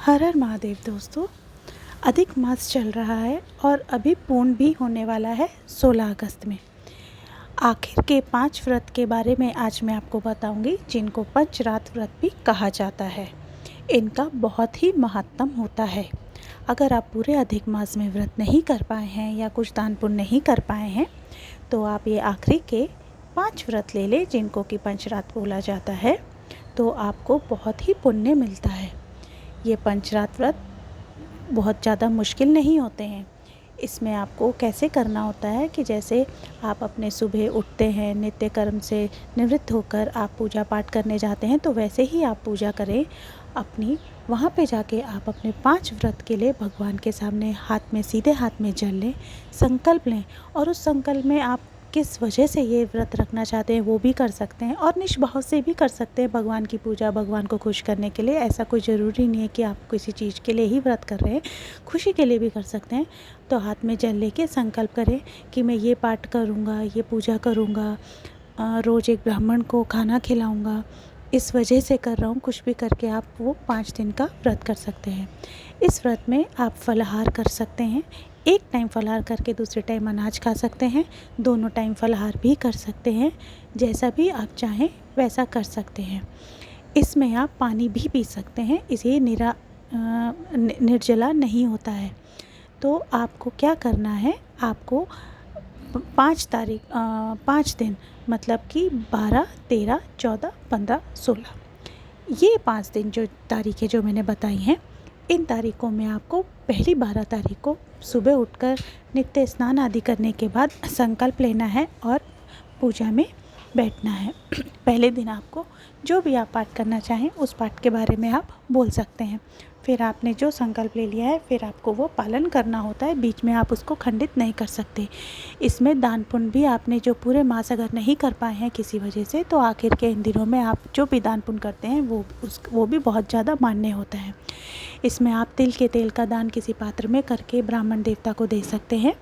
हर हर महादेव दोस्तों। अधिक मास चल रहा है और अभी पूर्ण भी होने वाला है 16 अगस्त में। आखिर के 5 व्रत के बारे में आज मैं आपको बताऊंगी, जिनको पंचरात व्रत भी कहा जाता है। इनका बहुत ही महत्तम होता है। अगर आप पूरे अधिक मास में व्रत नहीं कर पाए हैं या कुछ दान पुण्य नहीं कर पाए हैं तो आप ये आखिरी के 5 व्रत ले लें, जिनको कि पंचरात बोला जाता है, तो आपको बहुत ही पुण्य मिलता है। ये पंचरात व्रत बहुत ज़्यादा मुश्किल नहीं होते हैं। इसमें आपको कैसे करना होता है कि जैसे आप अपने सुबह उठते हैं, नित्य कर्म से निवृत्त होकर आप पूजा पाठ करने जाते हैं, तो वैसे ही आप पूजा करें अपनी। वहाँ पे जाके आप अपने 5 व्रत के लिए भगवान के सामने सीधे हाथ में जल लें, संकल्प लें, और उस संकल्प में आप किस वजह से ये व्रत रखना चाहते हैं वो भी कर सकते हैं, और निष्भाव से भी कर सकते हैं। भगवान की पूजा, भगवान को खुश करने के लिए। ऐसा कोई ज़रूरी नहीं है कि आप किसी चीज़ के लिए ही व्रत कर रहे हैं, खुशी के लिए भी कर सकते हैं। तो हाथ में जल लेके संकल्प करें कि मैं ये पाठ करूँगा, ये पूजा करूँगा, रोज़ एक ब्राह्मण को खाना खिलाऊँगा, इस वजह से कर रहा हूँ। कुछ भी करके आप वो 5 दिन का व्रत कर सकते हैं। इस व्रत में आप फलाहार कर सकते हैं। एक टाइम फलाहार करके दूसरे टाइम अनाज खा सकते हैं। दोनों टाइम फलाहार भी कर सकते हैं। जैसा भी आप चाहें वैसा कर सकते हैं। इसमें आप पानी भी पी सकते हैं। इसे निर्जला नहीं होता है। तो आपको क्या करना है, आपको 5 दिन, मतलब कि 12, 13, 14, 15, 16, ये 5 दिन जो तारीखें जो मैंने बताई हैं, इन तारीख़ों में आपको पहली 12 तारीख को सुबह उठकर नित्य स्नान आदि करने के बाद संकल्प लेना है और पूजा में बैठना है। पहले दिन आपको जो भी आप पाठ करना चाहें उस पाठ के बारे में आप बोल सकते हैं। फिर आपने जो संकल्प ले लिया है फिर आपको वो पालन करना होता है। बीच में आप उसको खंडित नहीं कर सकते। इसमें दान पुण्य भी आपने जो पूरे मास अगर नहीं कर पाए हैं किसी वजह से, तो आखिर के इन दिनों में आप जो भी दान पुण्य करते हैं वो भी बहुत ज़्यादा मान्य होता है। इसमें आप तिल के तेल का दान किसी पात्र में करके ब्राह्मण देवता को दे सकते हैं।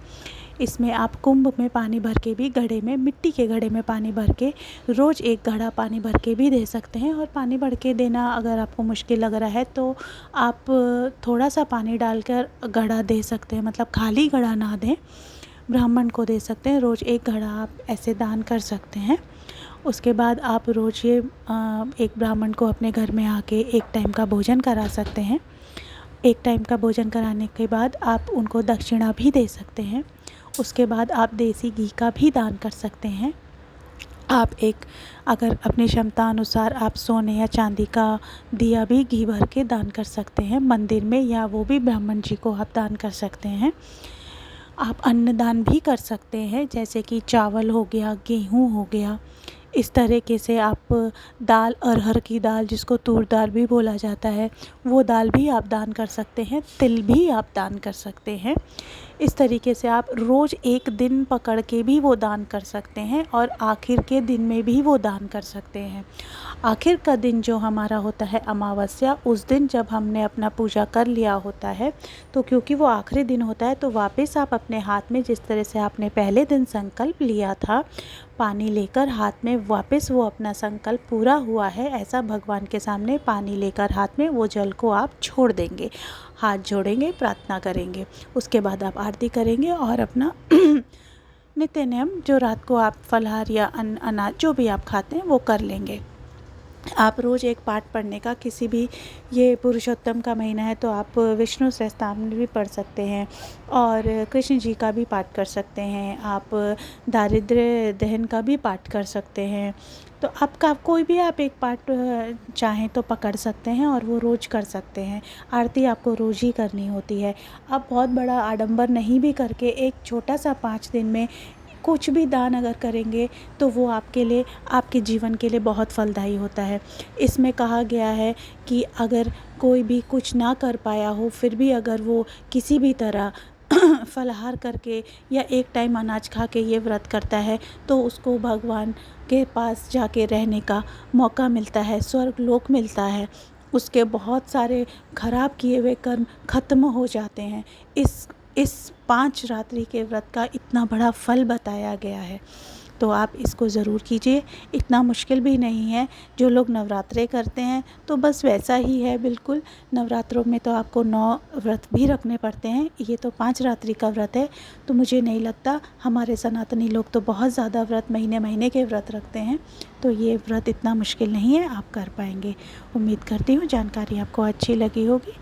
इसमें आप कुंभ में पानी भर के भी, घड़े में, मिट्टी के घड़े में पानी भर के रोज़ एक घड़ा पानी भर के भी दे सकते हैं। और पानी भर के देना अगर आपको मुश्किल लग रहा है तो आप थोड़ा सा पानी डालकर घड़ा दे सकते हैं, मतलब खाली घड़ा ना दें, ब्राह्मण को दे सकते हैं। रोज़ एक घड़ा आप ऐसे दान कर सकते हैं। उसके बाद आप रोज़ ये एक ब्राह्मण को अपने घर में आके एक टाइम का भोजन करा सकते हैं। एक टाइम का भोजन कराने के बाद आप उनको दक्षिणा भी दे सकते हैं। उसके बाद आप देसी घी का भी दान कर सकते हैं। आप अगर अपनी क्षमता अनुसार आप सोने या चांदी का दिया भी घी भर के दान कर सकते हैं मंदिर में, या वो भी ब्राह्मण जी को आप दान कर सकते हैं। आप अन्नदान भी कर सकते हैं, जैसे कि चावल हो गया, गेहूँ हो गया। इस तरीके से आप दाल, अरहर की दाल जिसको तूर दाल भी बोला जाता है, वो दाल भी आप दान कर सकते हैं। तिल भी आप दान कर सकते हैं। इस तरीके से आप रोज़ एक दिन पकड़ के भी वो दान कर सकते हैं, और आखिर के दिन में भी वो दान कर सकते हैं। आखिर का दिन जो हमारा होता है अमावस्या, उस दिन जब हमने अपना पूजा कर लिया होता है, तो क्योंकि वो आखिरी दिन होता है, तो वापस आप अपने हाथ में जिस तरह से आपने पहले दिन संकल्प लिया था, पानी लेकर हाथ में, वापस वो अपना संकल्प पूरा हुआ है ऐसा भगवान के सामने पानी लेकर हाथ में वो जल को आप छोड़ देंगे, हाथ जोड़ेंगे, प्रार्थना करेंगे। उसके बाद आप आरती करेंगे और अपना नित्य नियम जो रात को आप फलाहार या अनाज जो भी आप खाते हैं वो कर लेंगे। आप रोज़ एक पाठ पढ़ने का, किसी भी, ये पुरुषोत्तम का महीना है तो आप विष्णु सहस्त्रनाम भी पढ़ सकते हैं और कृष्ण जी का भी पाठ कर सकते हैं। आप दारिद्र्य दहन का भी पाठ कर सकते हैं। तो आपका कोई भी आप एक पाठ चाहें तो पकड़ सकते हैं और वो रोज़ कर सकते हैं। आरती आपको रोज़ ही करनी होती है। आप बहुत बड़ा आडंबर नहीं भी करके एक छोटा सा 5 दिन में कुछ भी दान अगर करेंगे तो वो आपके लिए, आपके जीवन के लिए बहुत फलदायी होता है। इसमें कहा गया है कि अगर कोई भी कुछ ना कर पाया हो, फिर भी अगर वो किसी भी तरह फलाहार करके या एक टाइम अनाज खा के ये व्रत करता है, तो उसको भगवान के पास जाके रहने का मौका मिलता है, स्वर्ग लोक मिलता है। उसके बहुत सारे खराब किए हुए कर्म खत्म हो जाते हैं। इस 5 रात्रि के व्रत का इतना बड़ा फल बताया गया है। तो आप इसको ज़रूर कीजिए। इतना मुश्किल भी नहीं है। जो लोग नवरात्रे करते हैं तो बस वैसा ही है बिल्कुल। नवरात्रों में तो आपको 9 व्रत भी रखने पड़ते हैं, ये तो 5 रात्रि का व्रत है। तो मुझे नहीं लगता, हमारे सनातनी लोग तो बहुत ज़्यादा व्रत महीने महीने के व्रत रखते हैं, तो ये व्रत इतना मुश्किल नहीं है, आप कर पाएंगे। उम्मीद करती हूँ जानकारी आपको अच्छी लगी होगी।